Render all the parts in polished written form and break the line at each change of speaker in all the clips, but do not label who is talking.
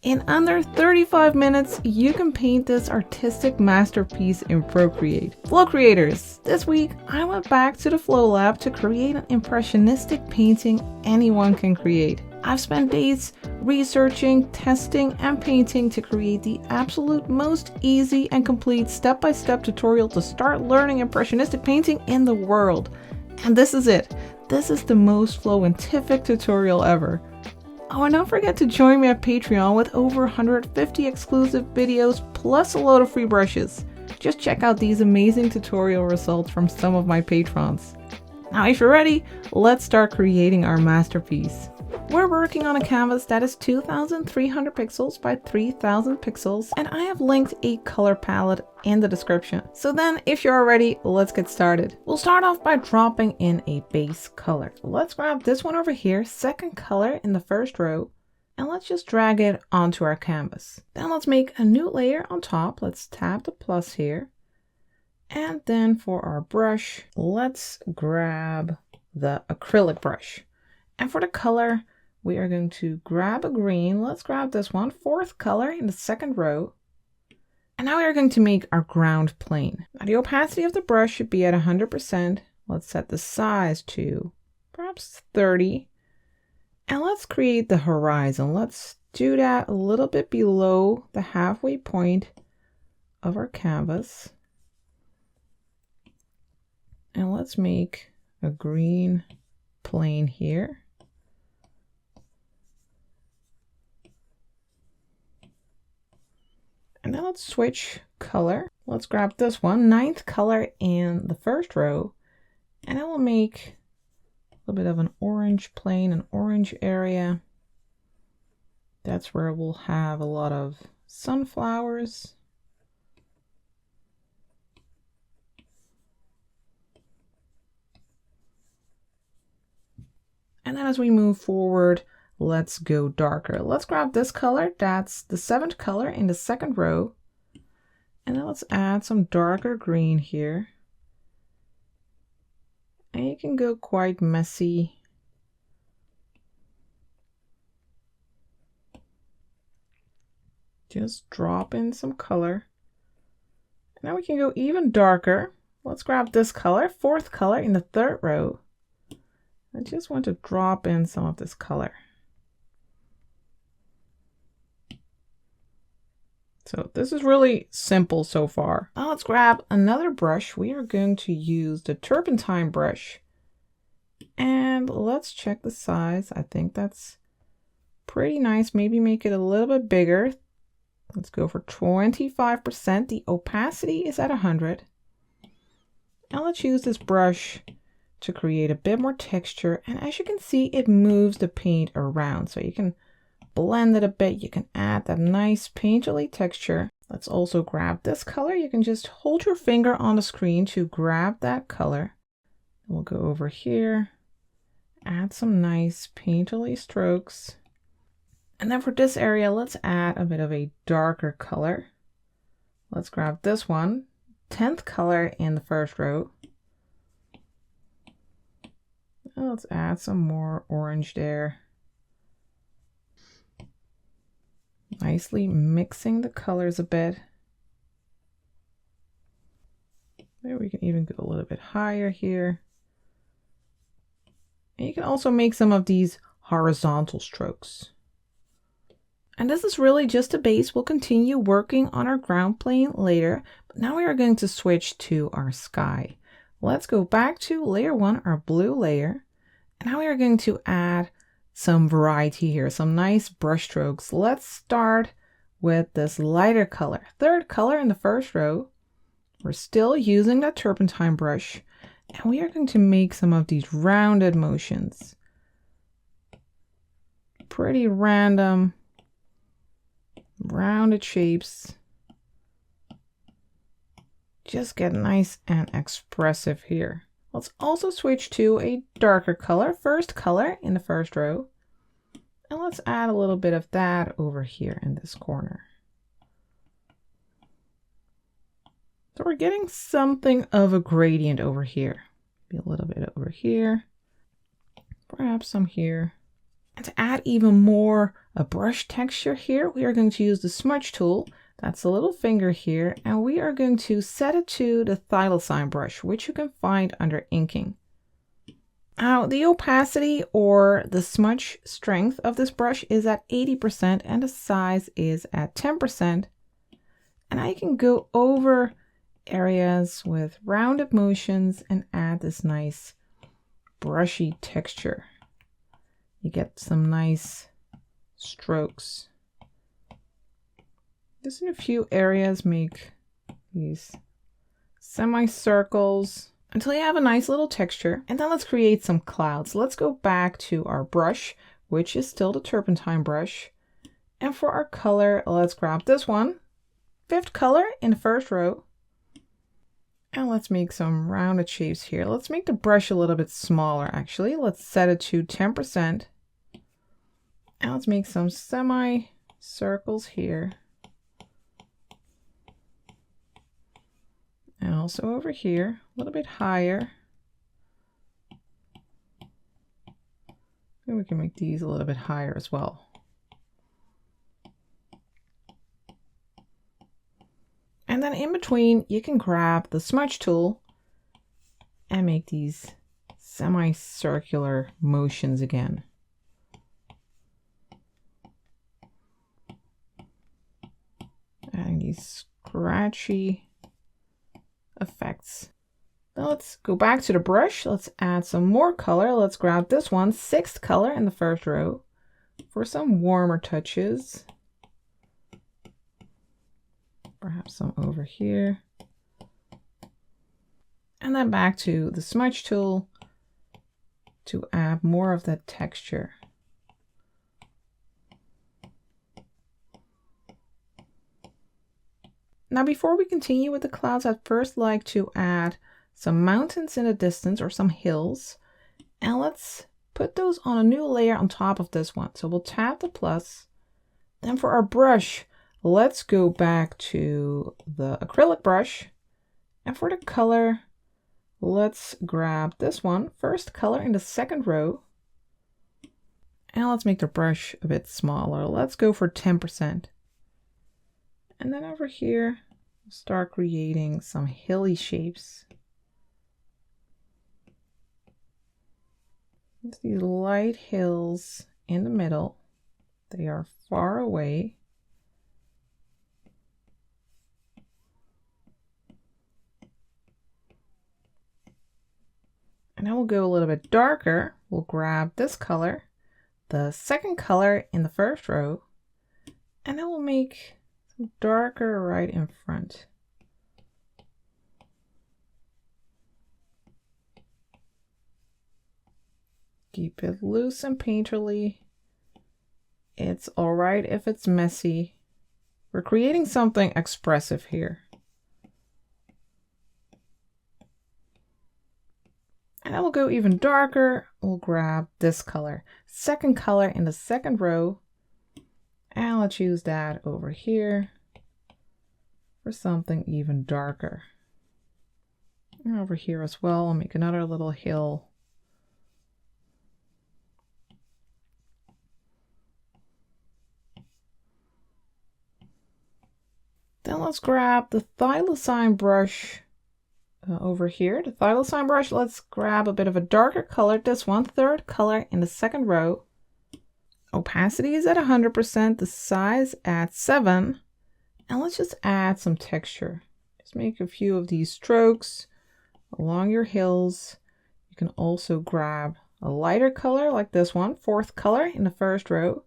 In under 35 minutes, you can paint this artistic masterpiece in Procreate. Flo Creators, this week I went back to the Flo Lab to create an impressionistic painting anyone can create. I've spent days researching, testing, and painting to create the absolute most easy and complete step-by-step tutorial to start learning impressionistic painting in the world. And this is it. This is the most flow-entific tutorial ever. Oh, and don't forget to join me at Patreon with over 150 exclusive videos plus a load of free brushes. Just check out these amazing tutorial results from some of my patrons. Now if you're ready, let's start creating our masterpiece. We're working on a canvas that is 2,300 pixels by 3,000 pixels, and I have linked a color palette in the description. So then, if you're ready, let's get started. We'll start off by dropping in a base color. Let's grab this one over here, second color in the first row, and let's just drag it onto our canvas. Then let's make a new layer on top. Let's tap the plus here. And then for our brush, let's grab the acrylic brush. And for the color, we are going to grab a green. Let's grab this one, fourth color in the second row. And now we are going to make our ground plane. Now the opacity of the brush should be at 100%. Let's set the size to perhaps 30. And let's create the horizon. Let's do that a little bit below the halfway point of our canvas. And let's make a green plane here. And now let's switch color. Let's grab this one, ninth color in the first row, and I will make a little bit of an orange plane, an orange area. That's where we'll have a lot of sunflowers. And then as we move forward, let's go darker. Let's grab this color. That's the seventh color in the second row. And then let's add some darker green here. And you can go quite messy. Just drop in some color. Now we can go even darker. Let's grab this color, fourth color in the third row. I just want to drop in some of this color. So this is really simple so far. Now let's grab another brush. We are going to use the turpentine brush. And let's check the size. I think that's pretty nice. Maybe make it a little bit bigger. Let's go for 25%. The opacity is at 100. Now let's use this brush to create a bit more texture. And as you can see, it moves the paint around. So you can blend it a bit. You can add that nice painterly texture. Let's also grab this color. You can just hold your finger on the screen to grab that color. We'll go over here, add some nice painterly strokes. And then for this area, let's add a bit of a darker color. Let's grab this one, 10th color in the first row. And let's add some more orange there. Nicely mixing the colors a bit. Maybe we can even go a little bit higher here. And you can also make some of these horizontal strokes. And this is really just a base. We'll continue working on our ground plane later, but now we are going to switch to our sky. Let's go back to layer 1, our blue layer. And now we are going to add some variety here, some nice brush strokes. Let's start with this lighter color, third color in the first row. We're still using that turpentine brush, and we are going to make some of these rounded motions. Pretty random, rounded shapes. Just get nice and expressive here. Let's also switch to a darker color, first color in the first row. And let's add a little bit of that over here in this corner. So we're getting something of a gradient over here. Maybe a little bit over here. Perhaps some here. And to add even more a brush texture here, we are going to use the smudge tool. That's the little finger here, and we are going to set it to the thylacine brush, which you can find under inking. Now, the opacity or the smudge strength of this brush is at 80% and the size is at 10%. And I can go over areas with rounded motions and add this nice brushy texture. You get some nice strokes. Just in a few areas, make these semicircles until you have a nice little texture. And then let's create some clouds. Let's go back to our brush, which is still the turpentine brush. And for our color, let's grab this one, 5th color in the 1st row. And let's make some rounded shapes here. Let's make the brush a little bit smaller, actually. Let's set it to 10%. And let's make some semi-circles here. And also over here, a little bit higher. And we can make these a little bit higher as well. And then in between, you can grab the smudge tool and make these semicircular motions again. Adding these scratchy effects. Now let's go back to the brush. Let's add some more color. Let's grab this one, 6th color in the 1st row for some warmer touches. Perhaps some over here. And then back to the smudge tool to add more of that texture. Now, before we continue with the clouds, I'd first like to add some mountains in the distance or some hills. And let's put those on a new layer on top of this one. So we'll tap the plus. Then for our brush, let's go back to the acrylic brush. And for the color, let's grab this one, 1st color in the 2nd row. And let's make the brush a bit smaller. Let's go for 10%. And then over here, we'll start creating some hilly shapes. It's these light hills in the middle. They are far away. And then we'll go a little bit darker. We'll grab this color, the 2nd color in the 1st row, and then we'll make some darker right in front. Keep it loose and painterly. It's all right if it's messy. We're creating something expressive here. And then we'll go even darker. We'll grab this color, 2nd color in the 2nd row. And let's use that over here for something even darker. And over here as well, I'll make another little hill. Then let's grab the thylacine brush over here. The thylacine brush, let's grab a bit of a darker color. This one, 3rd color in the 2nd row. Opacity is at 100%, the size at 7. And let's just add some texture. Just make a few of these strokes along your hills. You can also grab a lighter color like this one, 4th color in the 1st row.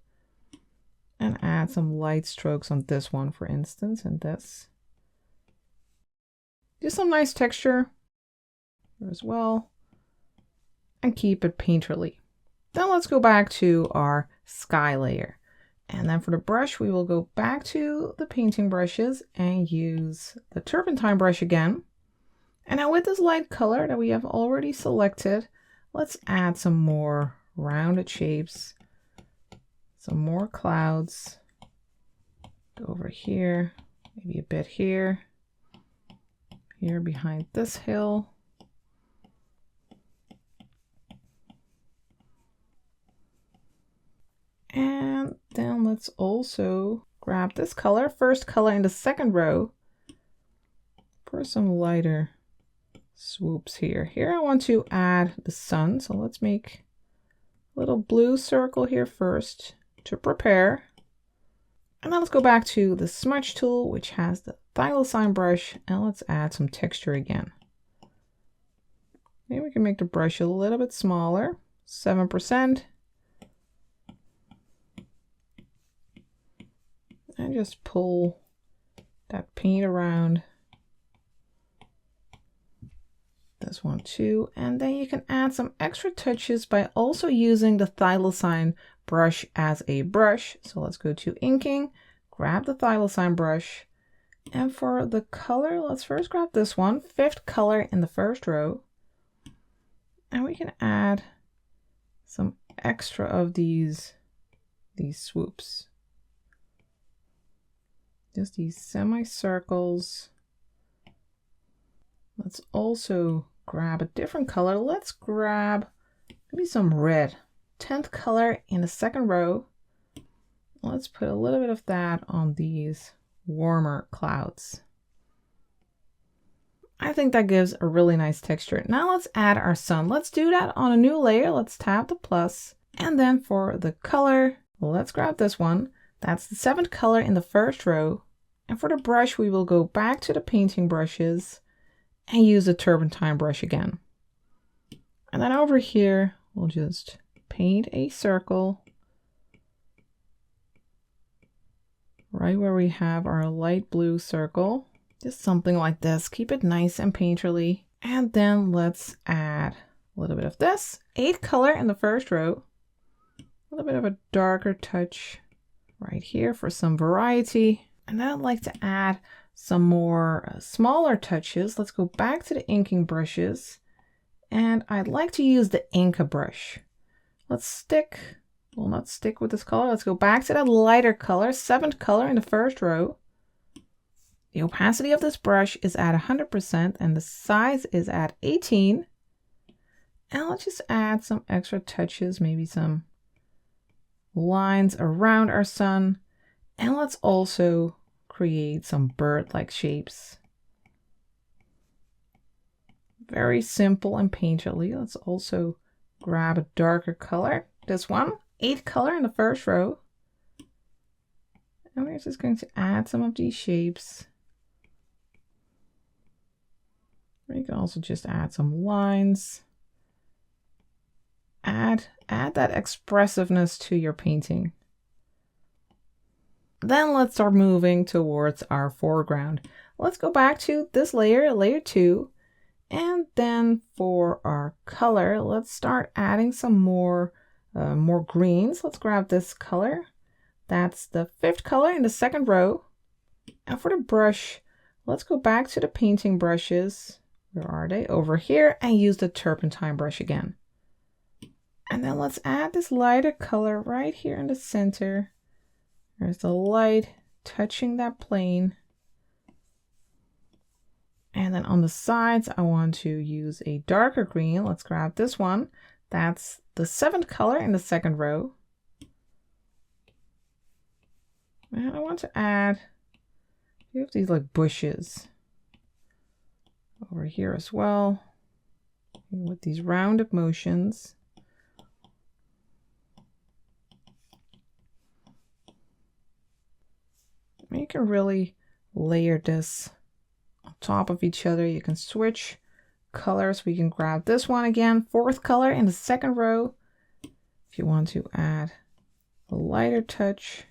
And add some light strokes on this one, for instance, and this. Do some nice texture here as well. And keep it painterly. Then let's go back to our sky layer. And then for the brush, we will go back to the painting brushes and use the turpentine brush again. And now with this light color that we have already selected, let's add some more rounded shapes, some more clouds. Go over here, maybe a bit here, here behind this hill. let's also grab this color, first color in the second row, for some lighter swoops here. Here I want to add the sun, so let's make a little blue circle here first to prepare. And then let's go back to the smudge tool, which has the thylacine brush, and let's add some texture again. Maybe we can make the brush a little bit smaller, 7%. And just pull that paint around this one too. And then you can add some extra touches by also using the thylacine brush as a brush. So let's go to inking, grab the thylacine brush. And for the color, let's first grab this one, fifth color in the first row. And we can add some extra of these swoops. Just these semicircles. Let's also grab a different color. Let's grab maybe some red. 10th color in the second row. Let's put a little bit of that on these warmer clouds. I think that gives a really nice texture. Now let's add our sun. Let's do that on a new layer. Let's tap the plus. And then for the color, let's grab this one. That's the 7th color in the first row. And for the brush, we will go back to the painting brushes and use the turpentine brush again. And then over here, we'll just paint a circle right where we have our light blue circle. Just something like this. Keep it nice and painterly. And then let's add a little bit of this. 8th color in the first row. A little bit of a darker touch right here for some variety. And then I'd like to add some more smaller touches. Let's go back to the inking brushes. And I'd like to use the Inka brush. Let's not stick with this color. Let's go back to that lighter color, 7th color in the first row. The opacity of this brush is at 100% and the size is at 18. And let's just add some extra touches, maybe some lines around our sun. And let's also create some bird-like shapes. Very simple and painterly. Let's also grab a darker color. This one, 8th color in the first row. And we're just going to add some of these shapes. You can also just add some lines. Add that expressiveness to your painting. Then let's start moving towards our foreground. Let's go back to this layer, layer 2. And then for our color, let's start adding some more greens. Let's grab this color. That's the 5th color in the second row. And for the brush, let's go back to the painting brushes. Where are they? Over here, and use the turpentine brush again. And then let's add this lighter color right here in the center. There's the light touching that plane. And then on the sides, I want to use a darker green. Let's grab this one. That's the 7th color in the second row. And I want to add a few of these like bushes over here as well, with these rounded motions. You can really layer this on top of each other. You can switch colors. We can grab this one again, 4th color in the second row. If you want to add a lighter touch,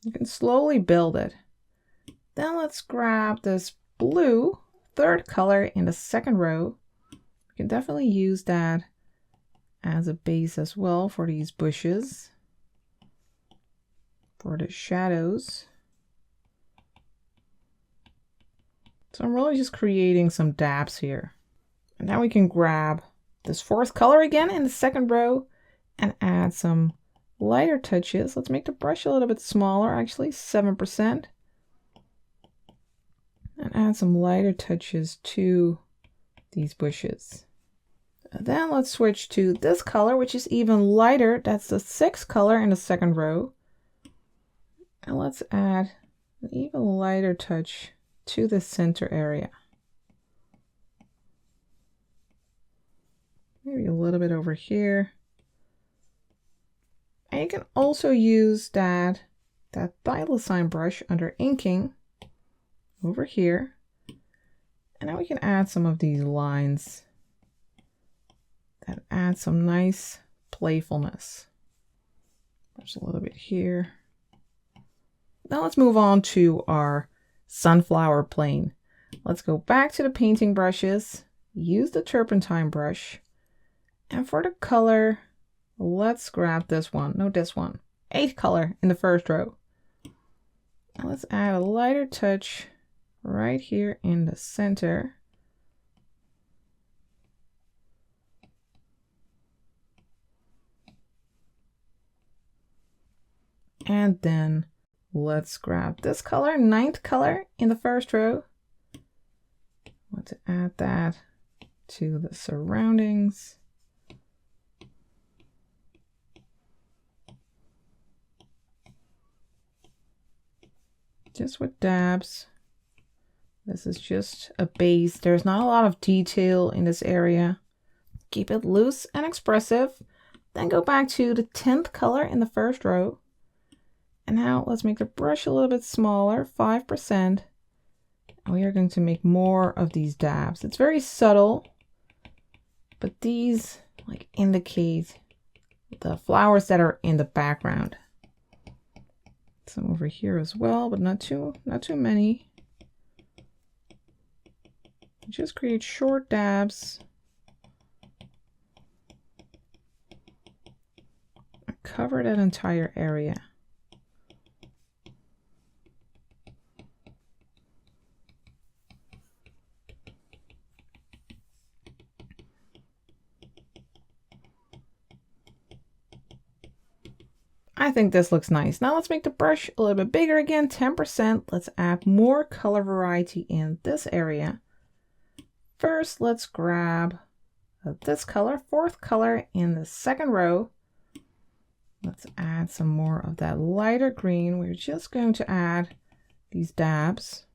you can slowly build it. Then let's grab this blue, 3rd color in the second row. You can definitely use that as a base as well for these bushes, for the shadows. So I'm really just creating some dabs here. And now we can grab this 4th color again in the second row and add some lighter touches. Let's make the brush a little bit smaller, actually 7%. And add some lighter touches to these bushes. Then let's switch to this color, which is even lighter. That's the 6th color in the 2nd row. And let's add an even lighter touch to the center area. Maybe a little bit over here. And you can also use that thylacine brush under inking over here. And now we can add some of these lines that add some nice playfulness. There's a little bit here. Now let's move on to our sunflower plane. Let's go back to the painting brushes, use the turpentine brush, and for the color, let's grab this one. No, this one. 8th color in the 1st row. Now let's add a lighter touch right here in the center. And then let's grab this color, 9th color in the 1st row. I want to add that to the surroundings. Just with dabs. This is just a base. There's not a lot of detail in this area. Keep it loose and expressive. Then go back to the 10th color in the 1st row. And now let's make the brush a little bit smaller, 5%. And we are going to make more of these dabs. It's very subtle, but these like indicate the flowers that are in the background. Some over here as well, but not too many. Just create short dabs. Cover that entire area. I think this looks nice. Now let's make the brush a little bit bigger again, 10%. Let's add more color variety in this area. First, let's grab this color, 4th color in the 2nd row. Let's add some more of that lighter green. We're just going to add these dabs.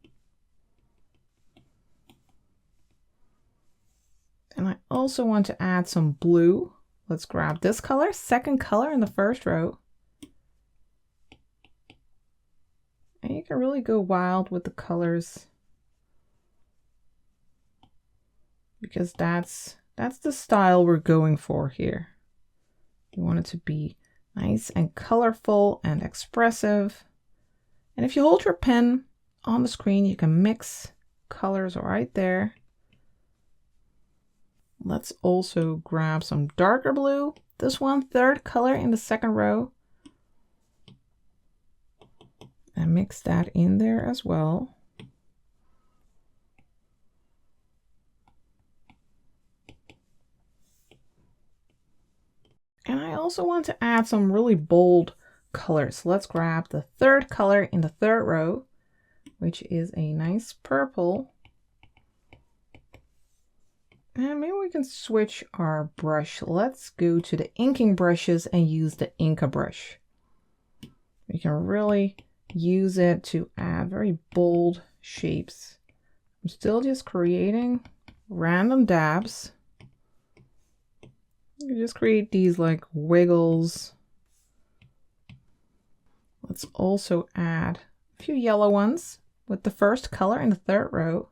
And I also want to add some blue. Let's grab this color, 2nd color in the 1st row. And you can really go wild with the colors because that's the style we're going for here. You want it to be nice and colorful and expressive. And if you hold your pen on the screen, you can mix colors right there. Let's also grab some darker blue. This one, 3rd color in the 2nd row. And mix that in there as well. And I also want to add some really bold colors. Let's grab the 3rd color in the 3rd row, which is a nice purple. And maybe we can switch our brush. Let's go to the inking brushes and use the Inka brush. We can really use it to add very bold shapes. I'm still just creating random dabs. You just create these like wiggles. Let's also add a few yellow ones with the 1st color in the 3rd row.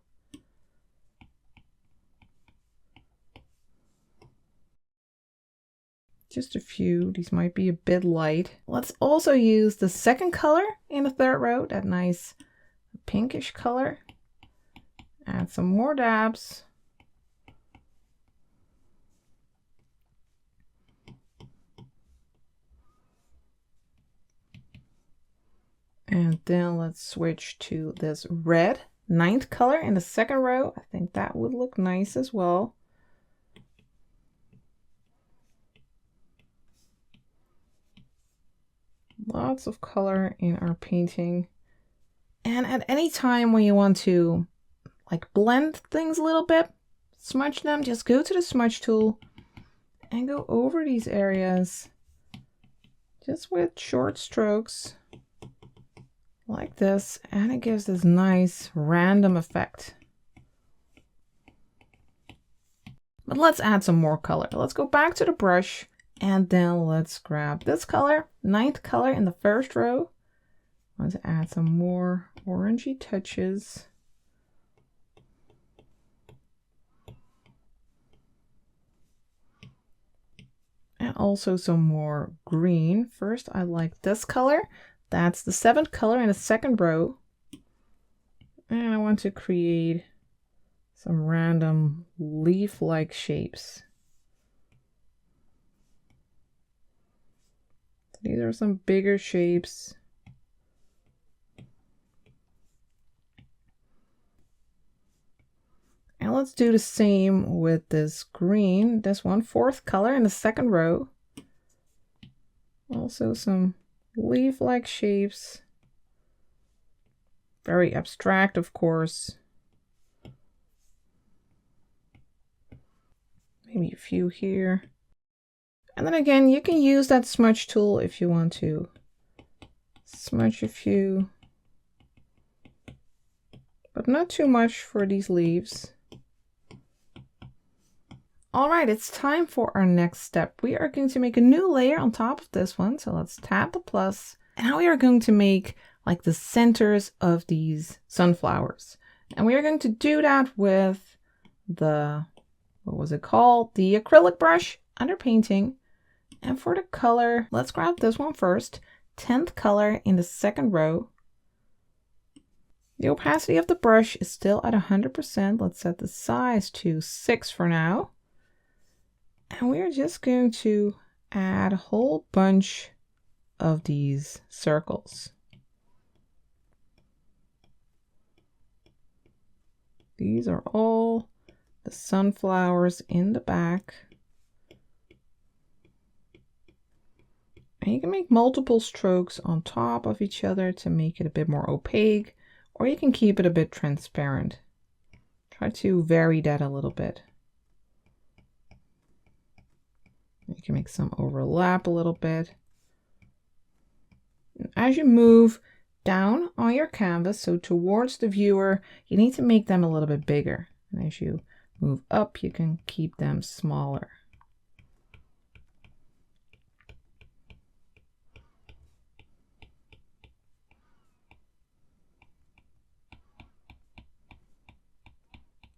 Just a few. These might be a bit light. Let's also use the 2nd color in the 3rd row, that nice pinkish color. Add some more dabs. And then let's switch to this red 9th color in the 2nd row. I think that would look nice as well. Lots of color in our painting. And at any time when you want to like blend things a little bit, smudge them, just go to the smudge tool and go over these areas just with short strokes like this, and it gives this nice random effect. But let's add some more color. Let's go back to the brush and then let's grab this color, 9th color in the first row. Let's add some more orangey touches. And also some more green. First, I like this color. That's the 7th color in the second row. And I want to create some random leaf-like shapes. These are some bigger shapes. And let's do the same with this green, this one, 4th color in the second row. Also some leaf-like shapes. Very abstract, of course. Maybe a few here. And then again, you can use that smudge tool if you want to smudge a few, but not too much for these leaves. All right, it's time for our next step. We are going to make a new layer on top of this one. So let's tap the plus, and now we are going to make like the centers of these sunflowers. And we are going to do that with the, what was it called? The acrylic brush under painting. And for the color, let's grab this one first, 10th color in the second row. The opacity of the brush is still at 100%. Let's set the size to 6 for now. And we're just going to add a whole bunch of these circles. These are all the sunflowers in the back. And you can make multiple strokes on top of each other to make it a bit more opaque, or you can keep it a bit transparent. Try to vary that a little bit. You can make some overlap a little bit. And as you move down on your canvas, so towards the viewer, you need to make them a little bit bigger. And as you move up, you can keep them smaller.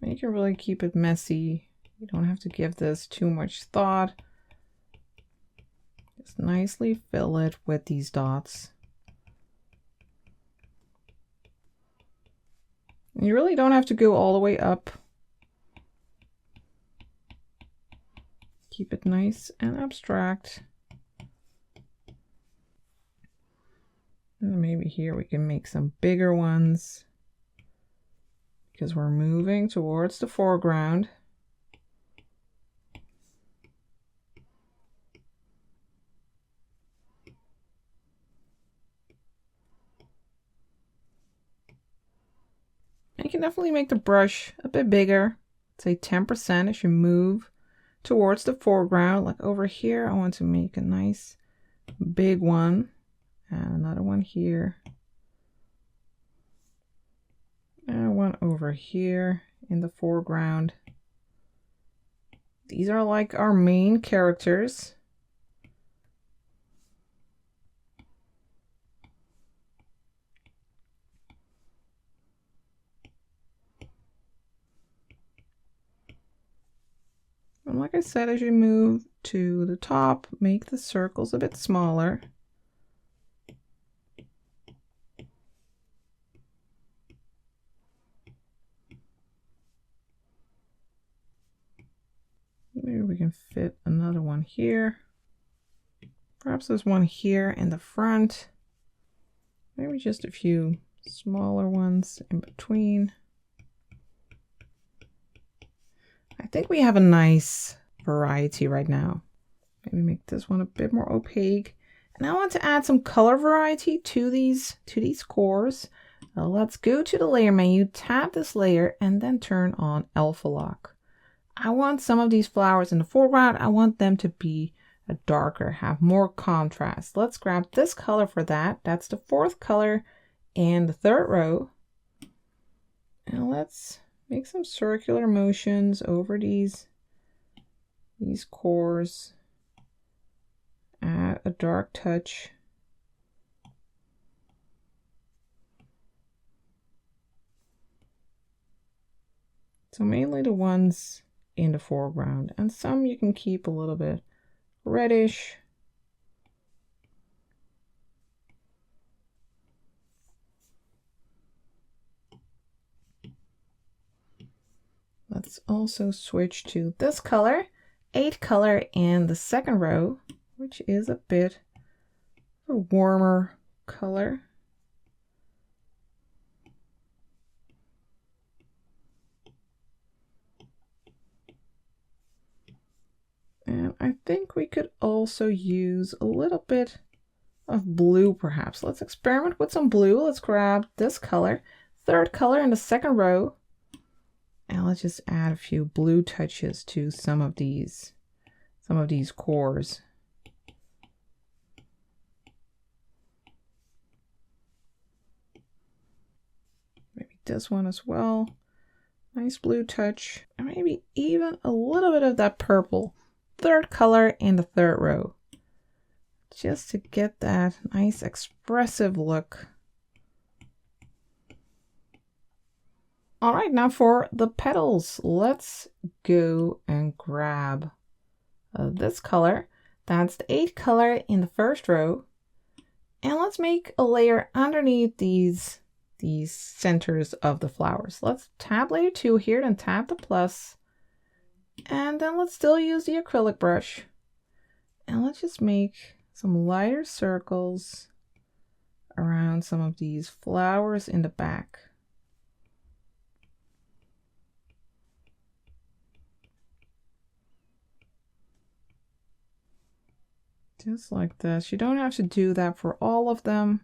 You can really keep it messy. You don't have to give this too much thought. Just nicely fill it with these dots. You really don't have to go all the way up. Keep it nice and abstract. And maybe here we can make some bigger ones, because we're moving towards the foreground. And you can definitely make the brush a bit bigger, say 10% as you move towards the foreground. Like over here, I want to make a nice big one, and another one here. And one over here in the foreground. These are like our main characters. And like I said, as you move to the top, make the circles a bit smaller. Maybe we can fit another one here. Perhaps there's one here in the front. Maybe just a few smaller ones in between. I think we have a nice variety right now. Maybe make this one a bit more opaque. And I want to add some color variety to these cores. Let's go to the layer menu, tap this layer, and then turn on alpha lock. I want some of these flowers in the foreground. I want them to be a darker, have more contrast. Let's grab this color for that. That's the fourth color in the third row. And let's make some circular motions over these cores. Add a dark touch. So mainly the ones in the foreground, and some you can keep a little bit reddish. Let's also switch to this color, 8th color in the second row, which is a bit of a warmer color. And I think we could also use a little bit of blue perhaps. Let's experiment with some blue. Let's grab this color, 3rd color in the second row. And let's just add a few blue touches to some of these cores. Maybe this one as well. Nice blue touch. And maybe even a little bit of that purple. 3rd color in the 3rd row. Just to get that nice expressive look. All right, now for the petals, let's go and grab this color. That's the 8th color in the 1st row. And let's make a layer underneath these centers of the flowers. Let's tab layer 2 here, then tap the plus. And then let's still use the acrylic brush. And let's just make some lighter circles around some of these flowers in the back. Just like this. You don't have to do that for all of them.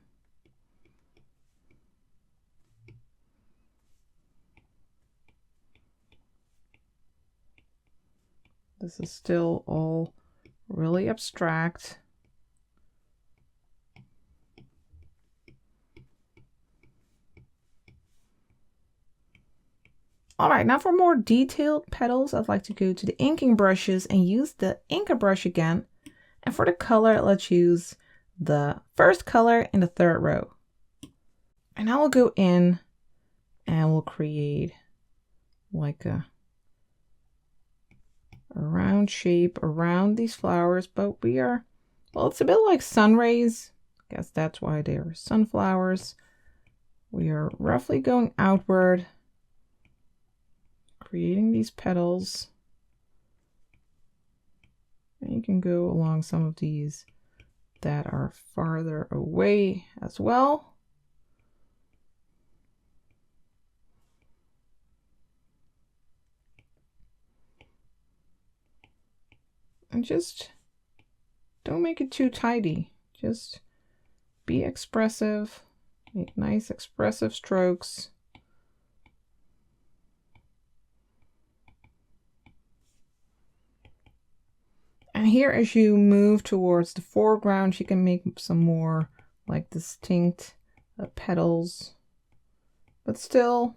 This is still all really abstract. All right, now for more detailed petals, I'd like to go to the inking brushes and use the inker brush again. And for the color, let's use the 1st color in the 3rd row. And now we'll go in and we'll create like a round shape around these flowers, but well, it's a bit like sun rays. I guess that's why they are sunflowers. We are roughly going outward, creating these petals. And you can go along some of these that are farther away as well. And just don't make it too tidy. Just be expressive, make nice expressive strokes. And here, as you move towards the foreground, you can make some more like distinct petals, but still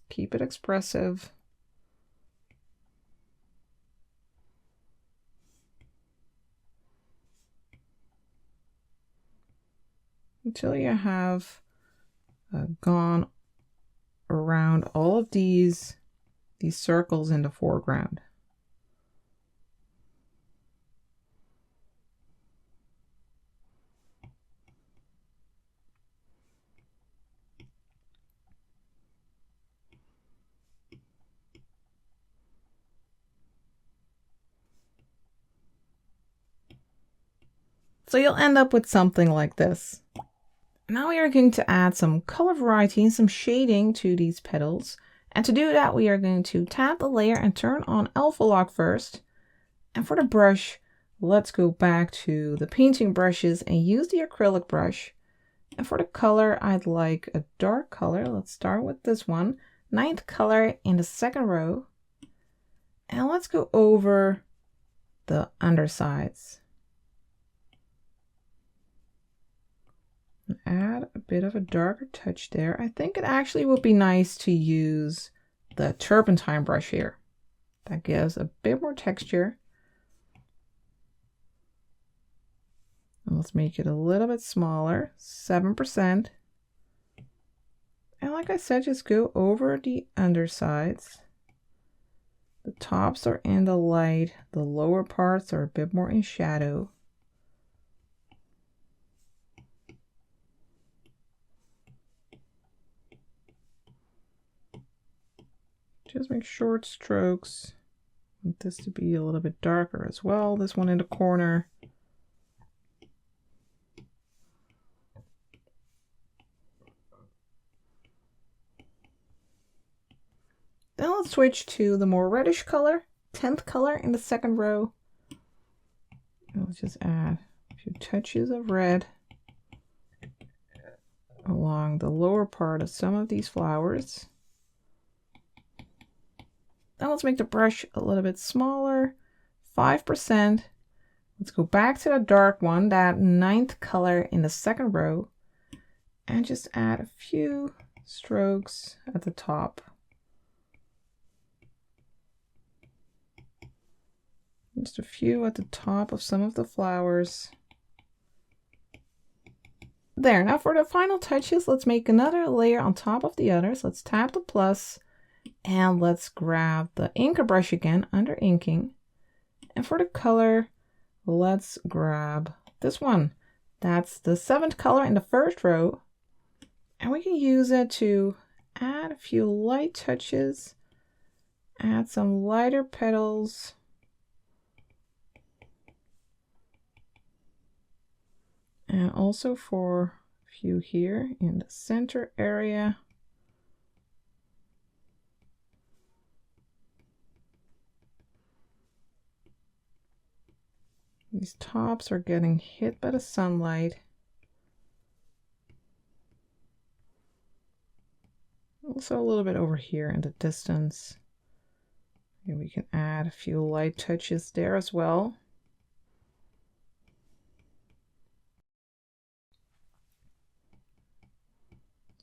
keep it expressive. Until you have gone around all of these circles in the foreground. So you'll end up with something like this. Now we are going to add some color variety and some shading to these petals. And to do that, we are going to tap the layer and turn on alpha lock first. And for the brush, let's go back to the painting brushes and use the acrylic brush. And for the color, I'd like a dark color. Let's start with this one, 9th color in the 2nd row. And let's go over the undersides. Add a bit of a darker touch there. I think it actually would be nice to use the turpentine brush here. That gives a bit more texture. And let's make it a little bit smaller, 7%. And like I said, just go over the undersides. The tops are in the light, the lower parts are a bit more in shadow. Just make short strokes. I want this to be a little bit darker as well. This one in the corner. Then let's switch to the more reddish color, 10th color in the second row. And let's just add a few touches of red along the lower part of some of these flowers. Now let's make the brush a little bit smaller, 5%. Let's go back to the dark one, that 9th color in the second row, and just add a few strokes at the top. Just a few at the top of some of the flowers. There, now for the final touches, let's make another layer on top of the others. Let's tap the plus and let's grab the inker brush again under inking. And for the color, let's grab this one. That's the 7th color in the first row. And we can use it to add a few light touches, add some lighter petals. And also for a few here in the center area. These tops are getting hit by the sunlight. Also a little bit over here in the distance. And we can add a few light touches there as well.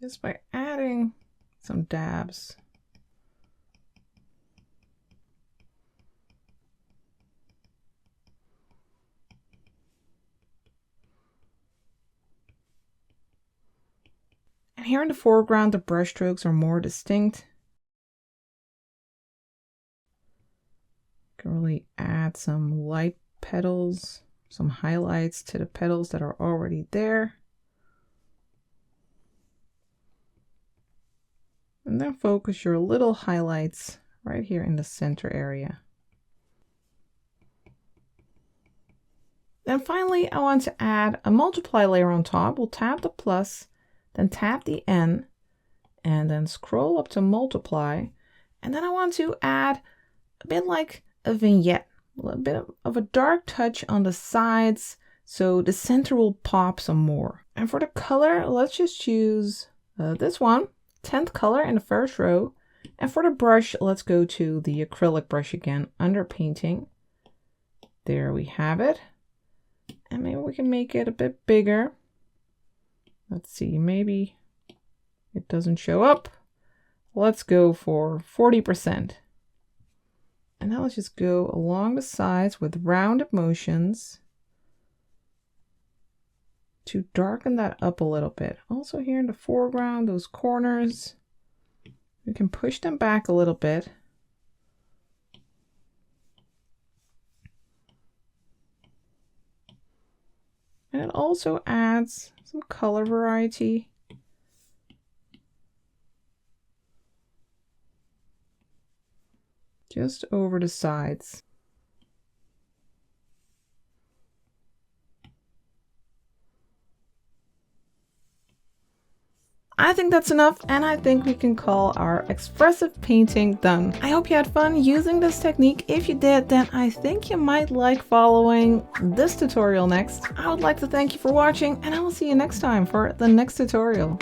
Just by adding some dabs. And here in the foreground, the brush strokes are more distinct. You can really add some light petals, some highlights to the petals that are already there. And then focus your little highlights right here in the center area. Then finally, I want to add a multiply layer on top. We'll tap the plus, then tap the N, and then scroll up to multiply. And then I want to add a bit like a vignette, a bit of a dark touch on the sides, so the center will pop some more. And for the color, let's just choose this one. 10th color in the first row. And for the brush, let's go to the acrylic brush again under painting. There we have it. And maybe we can make it a bit bigger. Let's see, maybe it doesn't show up. Let's go for 40%. And now let's just go along the sides with rounded motions to darken that up a little bit. Also here in the foreground, those corners, we can push them back a little bit. And it also adds some color variety. Just over the sides. I think that's enough, and I think we can call our expressive painting done. I hope you had fun using this technique. If you did, then I think you might like following this tutorial next. I would like to thank you for watching, and I will see you next time for the next tutorial.